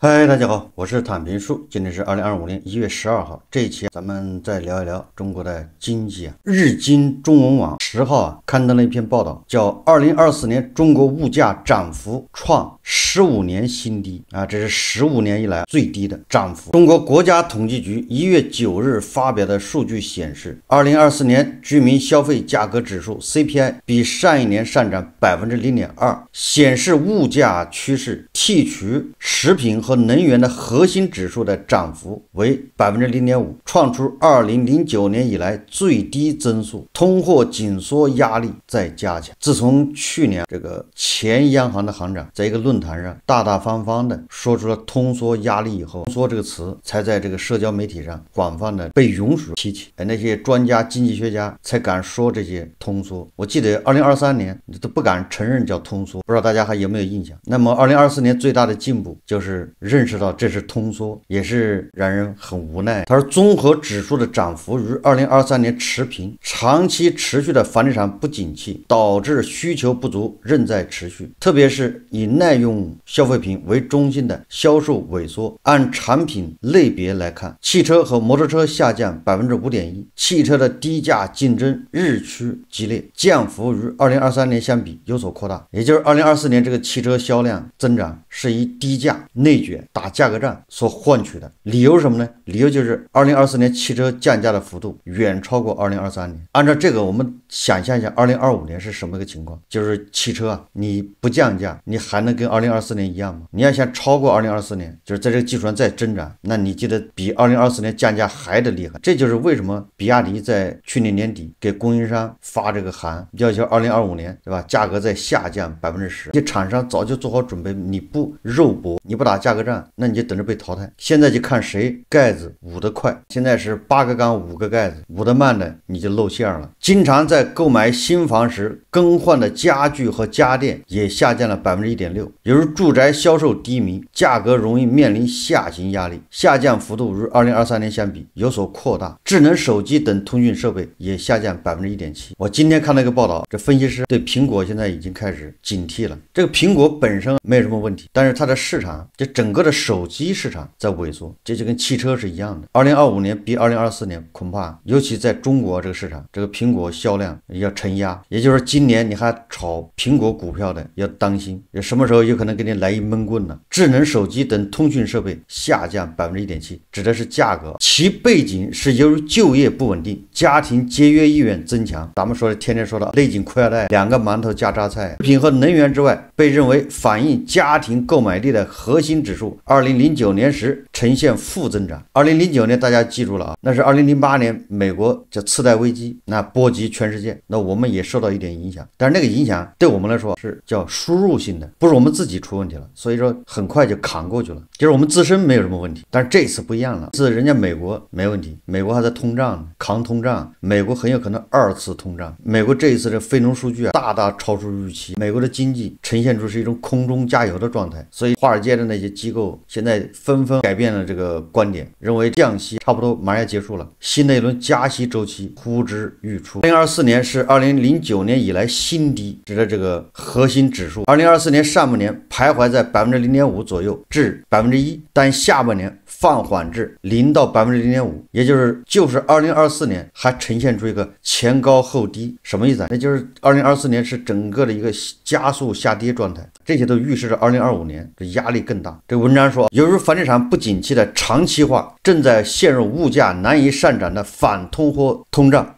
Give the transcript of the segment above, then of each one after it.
嗨，大家好，我是坦平树。今天是2025年1月12号。这一期咱们再聊一聊中国的经济啊。日经中文网10号刊登了一篇报道，叫2024年中国物价涨幅创15年新低啊，这是15年以来最低的涨幅。中国国家统计局1月9日发表的数据显示，2024年居民消费价格指数 CPI 比上一年上涨0.2%，显示物价趋势剔除食品和能源的核心指数的涨幅为0.5%，创出2009年以来最低增速，通货紧缩压力在加强。自从去年这个前央行的行长在一个论坛上大大方方的说出了通缩压力以后，通缩这个词才在这个社交媒体上广泛的被允许提起，那些专家经济学家才敢说这些通缩。我记得2023年都不敢承认叫通缩，不知道大家还有没有印象？那么2024年最大的进步就是认识到这是通缩，也是让人很无奈。他说，综合指数的涨幅与2023年持平，长期持续的房地产不景气导致需求不足仍在持续，特别是以耐用消费品为中心的销售萎缩。按产品类别来看，汽车和摩托车下降5.1%，汽车的低价竞争日趋激烈，降幅与2023年相比有所扩大。也就是2024年这个汽车销量增长是以低价内卷打价格战所换取的。理由是什么呢？理由就是2024年汽车降价的幅度远超过2023年。按照这个，我们想象一下2025年是什么一个情况，就是汽车啊，你不降价，你还能跟2024年一样吗？你要想超过2024年，就是在这个基础上再增长，那你记得比2024年降价还得厉害。这就是为什么比亚迪在去年年底给供应商发这个函，要求2025年，对吧？价格再下降10%。这厂商早就做好准备，你不肉搏，你不打价格战，那你就等着被淘汰。现在就看谁盖子捂得快，现在是8个缸5个盖子，捂得慢的你就露馅了。经常在购买新房时更换的家具和家电也下降了1.6%。由于住宅销售低迷，价格容易面临下行压力，下降幅度与2023年相比有所扩大。智能手机等通讯设备也下降1.7%。我今天看了一个报道，这分析师对苹果现在已经开始警惕了。这个苹果本身没有什么问题，但是它的市场，就整个的手机市场在萎缩，这就跟汽车是一样的。2025年比2024年恐怕，尤其在中国这个市场，这个苹果销量要承压。也就是今年你还炒苹果股票的要当心，什么时候有可能给你来一闷棍呢？智能手机等通讯设备下降1.7%，指的是价格，其背景是由于就业不稳定，家庭节约意愿增强。咱们天天说的勒紧裤腰带，2个馒头加榨菜。食品和能源之外，被认为反映家庭购买力的核心指数2009年时呈现负增长。2009年大家记住了啊，那是2008年美国叫次贷危机，那波及全世界，那我们也受到一点影响，但是那个影响对我们来说是叫输入性的，不是我们自己出问题了，所以说很快就扛过去了，就是我们自身没有什么问题。但是这次不一样了，是人家美国没问题，美国还在通胀，扛通胀，美国很有可能2次通胀。美国这一次的非农数据啊大大超出预期，美国的经济呈现出是一种空中加油的状态，所以华尔街的那些机构现在纷纷改变了这个观点，认为降息差不多马上要结束了，新的一轮加息周期呼之欲出。2024年是2009年以来新低，指的这个核心指数。2024年上半年徘徊在0.5%左右至1%，但下半年放缓至0到0.5%，也就是2024年还呈现出一个前高后低。什么意思啊？那就是2024年是整个的一个加速下跌状态，这些都预示着2025年这压力更大。这文章说，由于房地产不景气的长期化，正在陷入物价难以上涨的反通货膨胀，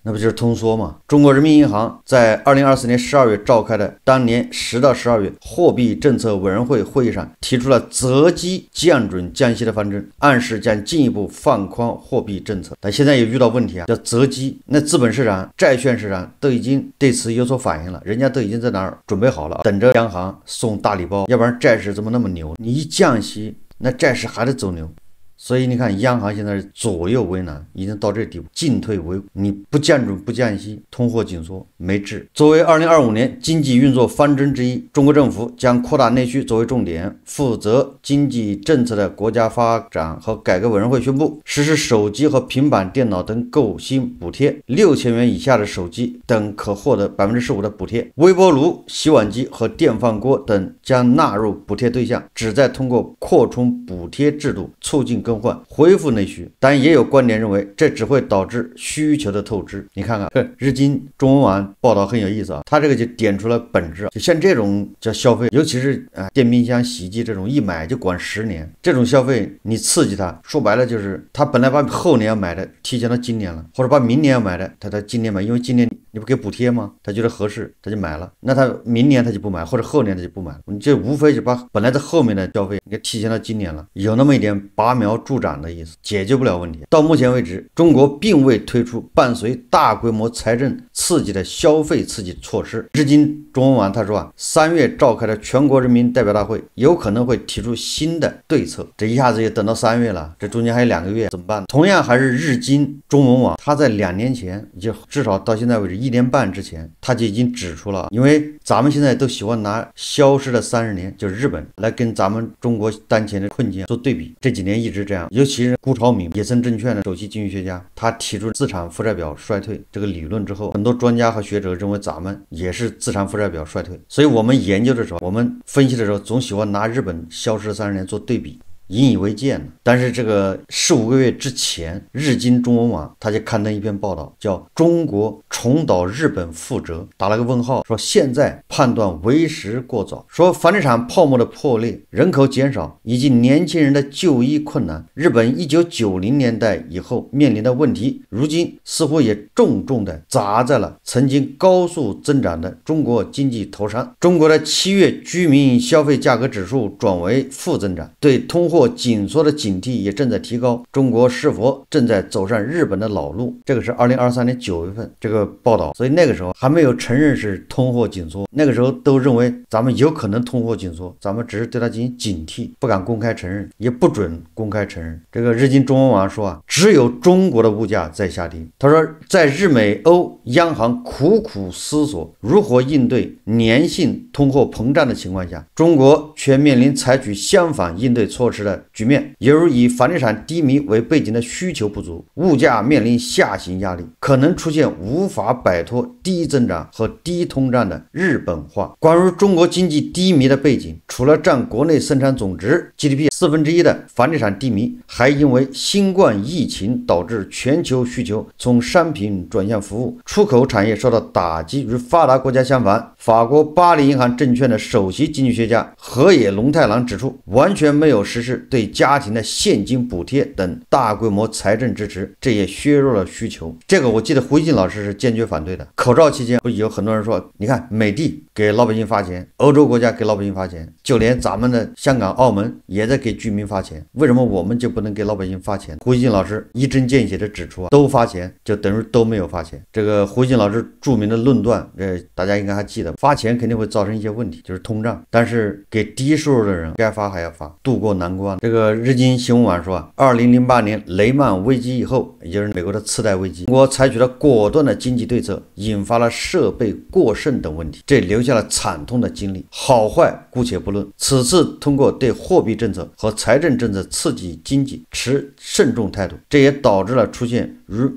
那不就是通缩吗？中国人民银行在2024年12月召开的当年10到12月货币政策委员会会议上提出了择机降准降息的方针，暗示将进一步放宽货币政策。但现在也遇到问题啊，叫择机。那资本市场、债券市场都已经对此有所反应了，人家都已经在哪儿准备好了，等着央行送大礼包，要不然债市怎么那么牛？你一降息，那债市还得走牛。所以你看，央行现在是左右为难，已经到这地步，进退维谷，你不降准不降息，通货紧缩没治。作为2025年经济运作方针之一，中国政府将扩大内需作为重点，负责经济政策的国家发展和改革委员会宣布，实施手机和平板电脑等购新补贴，6000元以下的手机等可获得15%的补贴，微波炉、洗碗机和电饭锅等将纳入补贴对象，旨在通过扩充补贴制度促进更换，恢复内需。但也有观点认为，这只会导致需求的透支。你看看日经中文网报道很有意思啊，他这个就点出了本质，就像这种叫消费，尤其是电冰箱、洗衣机这种一买就管10年，这种消费你刺激他，说白了就是他本来把后年要买的提前到今年了，或者把明年要买的他今年买，因为今年你不给补贴吗？他觉得合适他就买了，那他明年他就不买，或者后年他就不买了，你这无非就把本来在后面的消费你给提前到今年了，有那么一点拔苗助长的意思，解决不了问题。到目前为止，中国并未推出伴随大规模财政刺激的消费刺激措施。日经中文网他说3月召开的全国人民代表大会有可能会提出新的对策，这一下子也等到3月了，这中间还有2个月，怎么办？同样还是日经中文网，他在2年前，就至少到现在为止1年半之前，他就已经指出了，因为咱们现在都喜欢拿消失的30年，就是日本来跟咱们中国当前的困境做对比，这几年一直这样，尤其是顾朝敏，野村证券的首席经济学家，他提出资产负债表衰退这个理论之后，很多专家和学者认为咱们也是资产负债表衰退，所以我们研究的时候，我们分析的时候，总喜欢拿日本消失的30年做对比，引以为戒。但是这个15个月之前，日经中文网他就刊登一篇报道，叫中国重蹈日本覆辙，打了个问号，说现在判断为时过早，说房地产泡沫的破裂、人口减少以及年轻人的就医困难，日本1990年代以后面临的问题，如今似乎也重重的砸在了曾经高速增长的中国经济头上。中国的7月居民消费价格指数转为负增长，对通货紧缩的警惕也正在提高，中国是否正在走上日本的老路？这个是2023年9月份这个报道，所以那个时候还没有承认是通货紧缩，那个时候都认为咱们有可能通货紧缩，咱们只是对它进行警惕，不敢公开承认，也不准公开承认。这个日经中文网说只有中国的物价在下跌。他说，在日美欧央行苦苦思索如何应对粘性通货膨胀的情况下，中国却面临采取相反应对措施的局面，犹如以房地产低迷为背景的需求不足，物价面临下行压力，可能出现无法摆脱低增长和低通胀的日本化。关于中国经济低迷的背景，除了占国内生产总值 GDP 1/4的房地产低迷，还因为新冠疫情导致全球需求从商品转向服务，出口产业受到打击。与发达国家相反，法国巴黎银行证券的首席经济学家河野龙太郎指出，完全没有实施对家庭的现金补贴等大规模财政支持，这也削弱了需求。这个我记得胡锡进老师是坚决反对的。口罩期间不有很多人说，你看美帝给老百姓发钱，欧洲国家给老百姓发钱，就连咱们的香港、澳门也在给居民发钱，为什么我们就不能给老百姓发钱？胡锡进老师一针见血地指出都发钱就等于都没有发钱。这个胡锡进老师著名的论断，大家应该还记得，发钱肯定会造成一些问题，就是通胀，但是给低收入的人该发还要发，渡过难关。这个日经新闻网说，2008年雷曼危机以后，也就是美国的次贷危机，中国采取了果断的经济对策，引发了设备过剩等问题，这留下了惨痛的经历。好坏姑且不论，此次通过对货币政策和财政政策刺激经济持慎重态度，这也导致了出现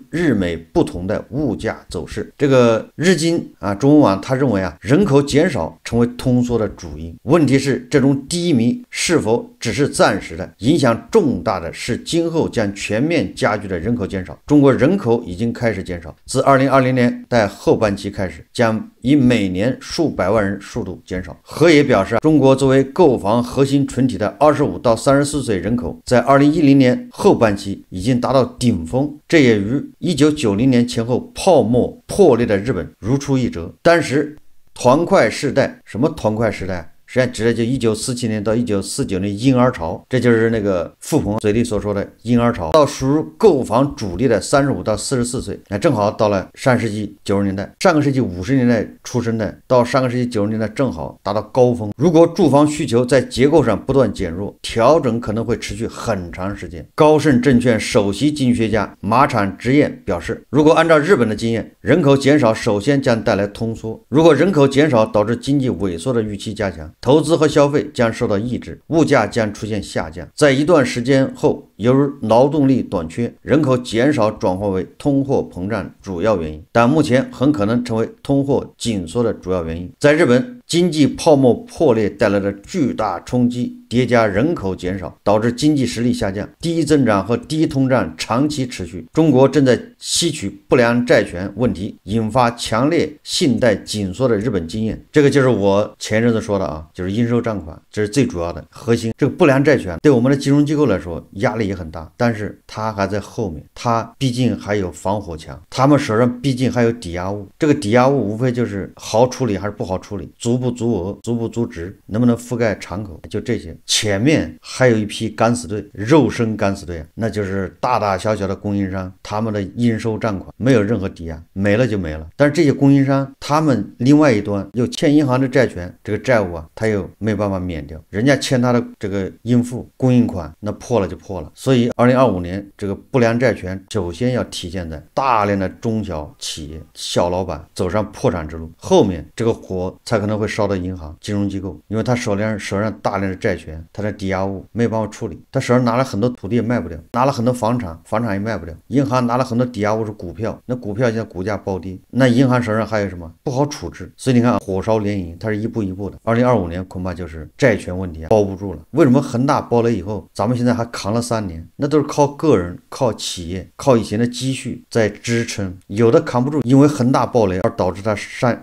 日美不同的物价走势。这个日经中文网他认为人口减少成为通缩的主因，问题是这种低迷是否只是暂时的，影响重大的是今后将全面加剧的人口减少。中国人口已经开始减少，自2020年代后半期开始，将以每年数百万人速度减少。河野表示，中国作为购房核心群体的25到34岁人口，在2010年后半期已经达到顶峰，这也与1990年前后泡沫破裂的日本如出一辙。当时团块世代，什么团块世代？实际上指的就1947年到1949年婴儿潮，这就是那个傅鹏嘴里所说的婴儿潮。到属于购房主力的35到44岁，那正好到了上世纪90年代，上个世纪50年代出生的到上个世纪90年代正好达到高峰。如果住房需求在结构上不断减弱，调整可能会持续很长时间。高盛证券首席经济学家马场直彦表示，如果按照日本的经验，人口减少首先将带来通缩，如果人口减少导致经济萎缩的预期加强，投资和消费将受到抑制，物价将出现下降。在一段时间后，由于劳动力短缺，人口减少转化为通货膨胀主要原因，但目前很可能成为通货紧缩的主要原因。在日本，经济泡沫破裂带来的巨大冲击叠加人口减少，导致经济实力下降，低增长和低通胀长期持续。中国正在吸取不良债权问题引发强烈信贷紧缩的日本经验，这个就是我前阵子说的啊，就是应收账款，这是最主要的核心。这个不良债权对我们的金融机构来说压力也很大，但是它还在后面，它毕竟还有防火墙，他们手上毕竟还有抵押物，这个抵押物无非就是好处理还是不好处理，足不足额，足不足值，能不能覆盖敞口，就这些。前面还有一批敢死队，肉身敢死队，那就是大大小小的供应商，他们的应收账款没有任何抵押，没了就没了。但是这些供应商他们另外一端又欠银行的债权，这个债务啊他又没有办法免掉，人家欠他的这个应付供应款，那破了就破了。所以2025年这个不良债权首先要体现在大量的中小企业小老板走上破产之路，后面这个火才可能会烧到银行金融机构，因为他手上大量的债权，他的抵押物没有办法处理，他手上拿了很多土地也卖不了，拿了很多房产也卖不了，银行拿了很多抵押物是股票，那股票现在股价暴跌，那银行手上还有什么不好处置。所以你看火烧连营，它是一步一步的。2025年恐怕就是债权问题包不住了。为什么恒大包了以后咱们现在还扛了3年？那都是靠个人靠企业靠以前的积蓄在支撑，有的扛不住，因为恒大暴雷而导致它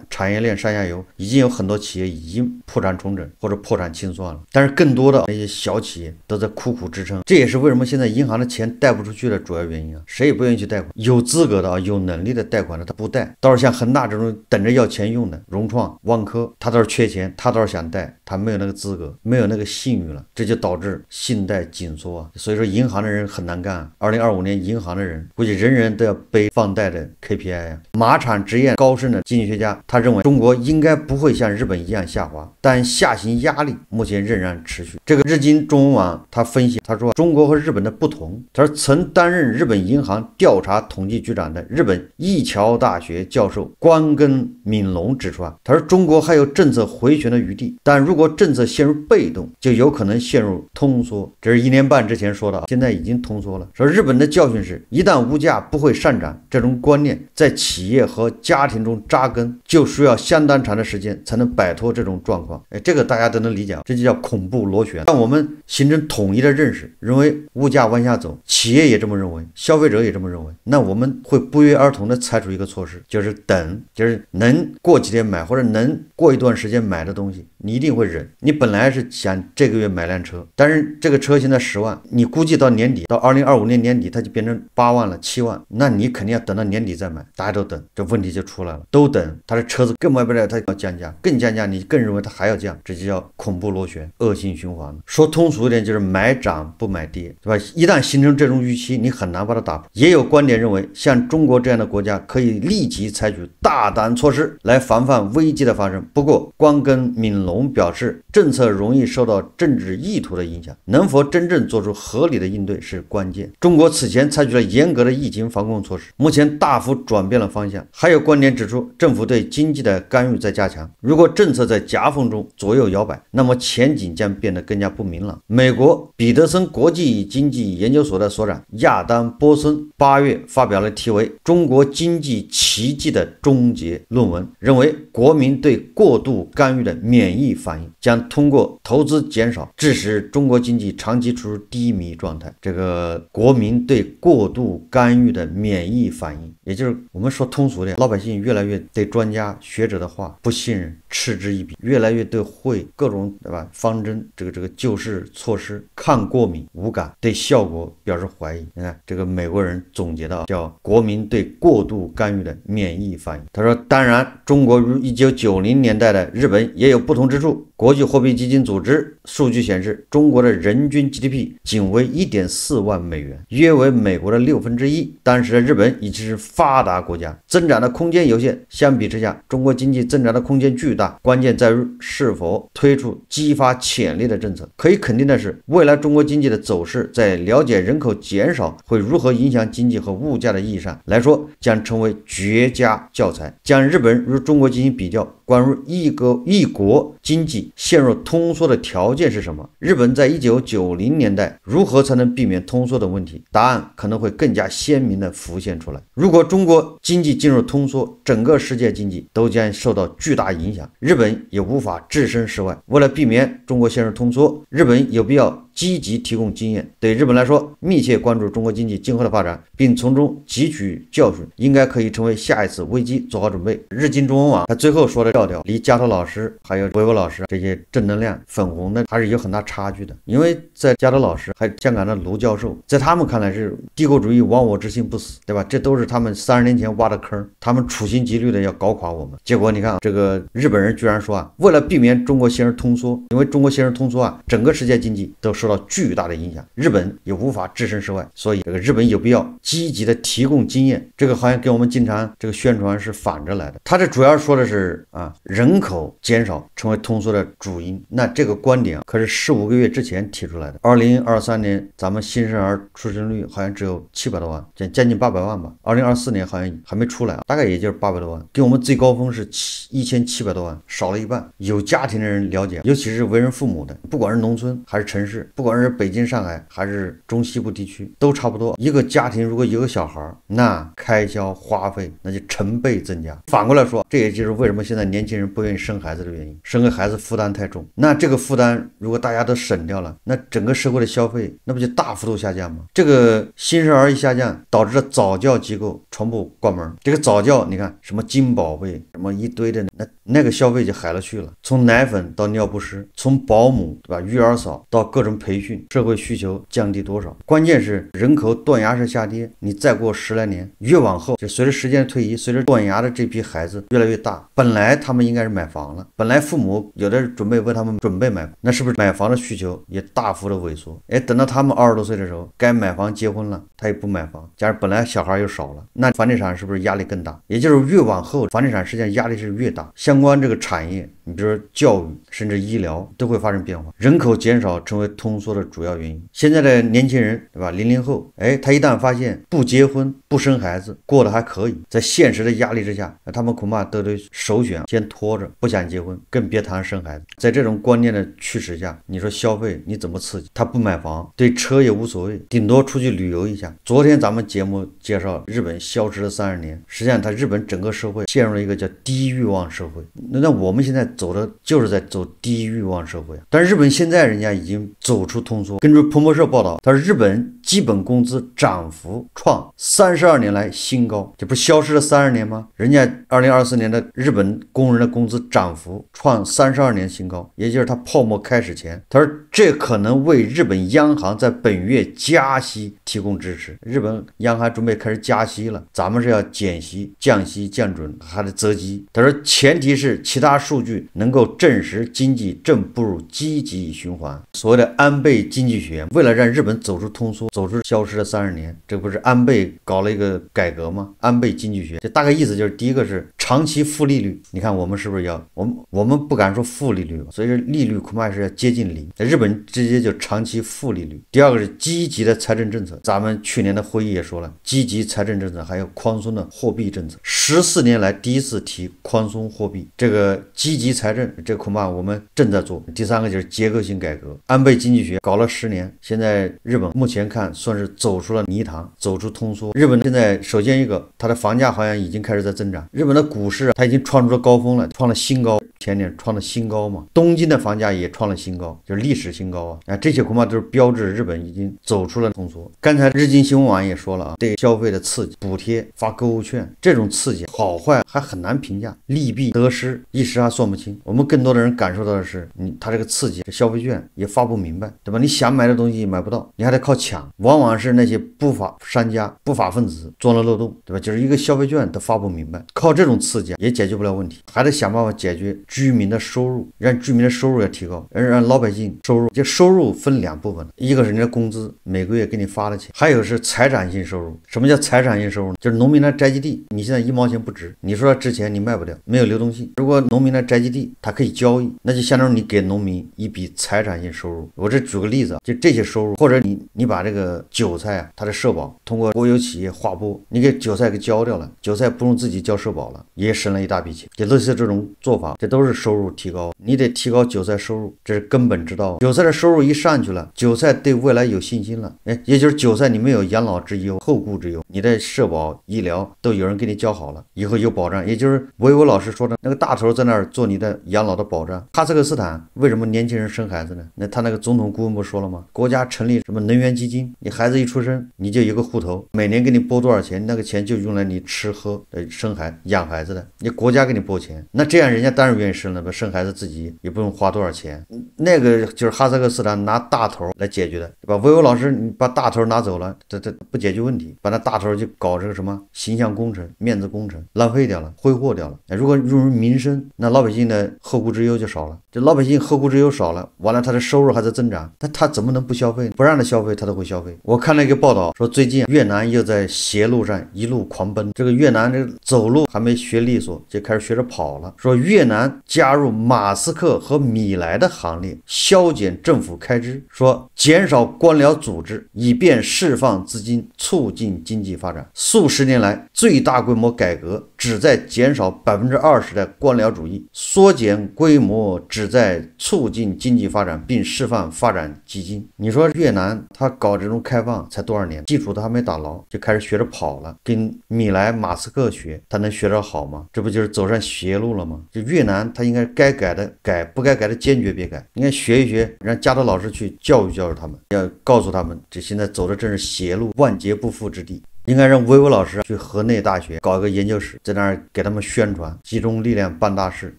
产业链上下游已经有很多企业已经破产重整或者破产清算了，但是更多的那些小企业都在苦苦支撑。这也是为什么现在银行的钱贷不出去的主要原因啊！谁也不愿意去贷款，有资格的啊，有能力的贷款的他不贷，倒是像恒大这种等着要钱用的，融创、万科，他倒是缺钱，他倒是想贷，他没有那个资格，没有那个信誉了，这就导致信贷紧缩啊。所以说银行的人很难干，2025年银行的人估计人人都要背放贷的 KPI 啊。马场直彦高盛的经济学家他认为中国应该不会像日本一样下滑，但下行压力目前仍然持续。这个日经中文网他分析，他说中国和日本的不同，他说曾担任日本银行调查统计局长的日本一桥大学教授关根敏隆指出啊，他说中国还有政策回旋的余地，但如果政策陷入被动，就有可能陷入通缩。这是1年半之前说的，现在已经通缩了。说日本的教训是，一旦物价不会上涨，这种观念在企业和家庭中扎根，就需要相当长的时间才能摆脱这种状况。这个大家都能理解，这就叫恐怖螺旋。让我们形成统一的认识，认为物价往下走，企业也这么认为，消费者也这么认为，那我们会不约而同的采取一个措施，就是等，就是能过几天买或者能过一段时间买的东西，你一定会忍。你本来是想这个月买辆车，但是这个车现在10万，你估计到年底，到2025年年底它就变成8万了、7万，那你肯定要等到年底再买，大家都等，这问题就出来了，都等，他的车子更卖不了，他要降价，更降价，你更认为他还要降，这就叫恐怖螺旋，恶性循环。说通俗一点，就是买涨不买跌，对吧？一旦形成这种预期，你很难把它打破。也有观点认为，像中国这样的国家可以立即采取大胆措施来防范危机的发生。不过关根敏隆表示，政策容易受到政治意图的影响，能否真正做出合理的应对是关键。中国此前采取了严格的疫情防控措施，目前大幅转变了方向。还有观点指出，政府对经济的干预在加强，如果政策在夹缝中左右摇摆，那么前景将变得更加不明朗。美国彼得森国际经济研究所的所长亚当波森8月发表了题为《中国经济奇迹的终结》论文，认为国民对过度干预的免疫反应将通过投资减少，致使中国经济长期处于低迷状态。这个国民对过度干预的免疫反应，也就是我们说通俗点，老百姓越来越对专家学者的话不信任，嗤之以鼻，越来越以对会各种对吧方针这个救市措施抗过敏无感，对效果表示怀疑。你看这个美国人总结的叫国民对过度干预的免疫反应。他说，当然中国如1990年代的日本也有不同之处。国际货币基金组织数据显示，中国的人均 GDP 仅为 1.4万美元，约为美国的1/6。当时的日本已经是发达国家，增长的空间有限，相比之下，中国经济增长的空间巨大。关键在于是否推出激发潜力的政策。可以肯定的是，未来中国经济的走势，在了解人口减少会如何影响经济和物价的意义上来说，将成为绝佳教材。将日本与中国进行比较，关于一国经济陷入通缩的条件是什么？日本在1990年代如何才能避免通缩的问题？答案可能会更加鲜明地浮现出来。如果中国经济进入通缩，整个世界经济都将受到巨大影响，日本也无法置身事外。为了避免中国陷入通缩，日本有必要积极提供经验。对日本来说，密切关注中国经济今后的发展，并从中汲取教训，应该可以成为下一次危机做好准备。日经中文网他最后说的调调，离加藤老师还有维维老师这些正能量粉红的还是有很大差距的。因为在加藤老师还有香港的卢教授，在他们看来是帝国主义亡我之心不死，对吧？这都是他们30年前挖的坑，他们处心积虑的要搞垮我们。结果你看这个日本人居然说为了避免中国陷入通缩，因为中国陷入通缩整个世界经济都受到巨大的影响，日本也无法置身事外，所以这个日本有必要积极的提供经验。这个好像跟我们经常这个宣传是反着来的。他这主要说的是人口减少成为通缩的主因。那这个观点可是15个月之前提出来的。2023年咱们新生儿出生率好像只有700多万，将近800万吧。2024年好像还没出来，大概也就是800多万，跟我们最高峰是1700多万，少了一半。有家庭的人了解，尤其是为人父母的，不管是农村还是城市，不管是北京、上海还是中西部地区，都差不多。一个家庭如果有个小孩，那开销花费那就成倍增加。反过来说，这也就是为什么现在年轻人不愿意生孩子的原因，生个孩子负担太重。那这个负担如果大家都省掉了，那整个社会的消费那不就大幅度下降吗？这个新生儿一下降，导致了早教机构全部关门。这个早教你看什么金宝贝什么一堆的，那个消费就海了去了，从奶粉到尿不湿，从保姆对吧育儿嫂到各种培训，社会需求降低多少？关键是人口断崖式下跌，你再过10来年，越往后就随着时间的推移，随着断崖的这批孩子越来越大，本来他们应该是买房了，本来父母有的准备为他们准备买房，那是不是买房的需求也大幅的萎缩？等到他们20多岁的时候，该买房结婚了，他也不买房，假如本来小孩又少了，那房地产是不是压力更大？也就是越往后，房地产实际上压力是越大，相关这个产业，你比如说教育甚至医疗都会发生变化。人口减少成为通缩的主要原因。现在的年轻人对吧，00后，他一旦发现不结婚不生孩子过得还可以，在现实的压力之下，他们恐怕都得首选先拖着，不想结婚，更别谈生孩子。在这种观念的驱使下，你说消费你怎么刺激？他不买房，对车也无所谓，顶多出去旅游一下。昨天咱们节目介绍日本消失的30年，实际上日本整个社会陷入了一个叫低欲望社会。那我们现在走的就是在走低欲望社会。但是日本现在人家已经走出通缩。根据彭博社报道，他说日本基本工资涨幅创32年来新高，这不消失了30年吗？人家2024年的日本工人的工资涨幅创32年新高，也就是他泡沫开始前。他说这可能为日本央行在本月加息提供支持。日本央行准备开始加息了，咱们是要减息、降息、降准还得择机。他说前提是其他数据能够证实经济正步入积极循环。所谓的安倍经济学，为了让日本走出通缩，走出消失的30年，这不是安倍搞了一个改革吗？安倍经济学，这大概意思就是第一个是长期负利率。你看我们是不是要我们不敢说负利率，所以说利率恐怕是要接近0，在日本直接就长期负利率。第二个是积极的财政政策，咱们去年的会议也说了，积极财政政策还有宽松的货币政策，14年来第一次提宽松货币，这个积极财政，这恐怕我们正在做。第三个就是结构性改革，安倍经济学搞了10年，现在日本目前看算是走出了泥塘，走出通缩。日本现在首先一个，它的房价好像已经开始在增长，日本的股市它已经创出了高峰了，创了新高，前年创了新高嘛。东京的房价也创了新高，就是历史新高啊！这些恐怕都是标志日本已经走出了通缩。刚才日经新闻网也说了对消费的刺激，补贴、发购物券，这种刺激好坏还很难评价，利弊得失一时还算不清。清。我们更多的人感受到的是，他这个刺激，这消费券也发不明白，对吧？你想买的东西买不到，你还得靠抢，往往是那些不法商家、不法分子钻了漏洞，对吧？就是一个消费券都发不明白，靠这种刺激也解决不了问题，还得想办法解决居民的收入，让居民的收入也提高，让老百姓收入。就收入分两部分，一个是你的工资每个月给你发的钱，还有是财产性收入。什么叫财产性收入？就是农民的宅基地，你现在1毛钱不值，你说值钱你卖不掉，没有流动性。如果农民的宅基地它可以交易，那就相当于你给农民一笔财产性收入。我这举个例子，就这些收入，或者你把这个韭菜啊，它的社保通过国有企业划拨，你给韭菜给交掉了，韭菜不用自己交社保了，也省了一大笔钱。就类似这种做法，这都是收入提高。你得提高韭菜收入，这是根本之道。韭菜的收入一上去了，韭菜对未来有信心了，也就是韭菜你没有养老之忧、后顾之忧，你的社保、医疗都有人给你交好了，以后有保障。也就是维维老师说的那个大头在那儿做你的养老的保障。哈萨克斯坦为什么年轻人生孩子呢？那他那个总统顾问不说了吗？国家成立什么能源基金，你孩子一出生你就有个户头，每年给你拨多少钱，那个钱就用来你吃喝生孩养孩子的，你国家给你拨钱，那这样人家当然愿意生了吧，生孩子自己也不用花多少钱。那个就是哈萨克斯坦拿大头来解决的，对吧？维维老师你把大头拿走了，这不解决问题，把那大头就搞这个什么形象工程、面子工程，浪费掉了，挥霍掉了。如果用于民生，那老百姓的后顾之忧就少了。这老百姓后顾之忧少了，完了他的收入还在增长，他怎么能不消费？不让他消费他都会消费。我看了一个报道说，最近越南又在斜路上一路狂奔，这个越南这个走路还没学利索就开始学着跑了。说越南加入马斯克和米莱的行列，削减政府开支，说减少官僚组织，以便释放资金，促进经济发展。数十年来最大规模改革旨在减少20%的官僚主义，缩减规模旨在促进经济发展，并释放发展基金。你说越南他搞这种开放才多少年，基础都还没打牢，就开始学着跑了，跟米莱、马斯克学，他能学着好吗？这不就是走上邪路了吗？就越南他应该该改的改，不该改的坚决别改，应该学一学，让加德老师去教育教育他们，要告诉他们，这现在走的正是邪路，万劫不复之地。应该让维维老师去河内大学搞一个研究室，在那儿给他们宣传，集中力量办大事，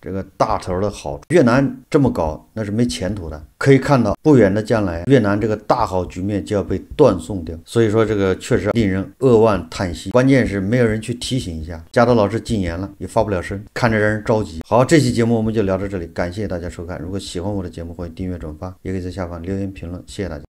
这个大头的好处。越南这么搞那是没前途的，可以看到不远的将来越南这个大好局面就要被断送掉。所以说这个确实令人扼腕叹息，关键是没有人去提醒一下。加德老师禁言了也发不了声，看着让人着急。好，这期节目我们就聊到这里，感谢大家收看。如果喜欢我的节目，欢迎订阅转发，也可以在下方留言评论，谢谢大家。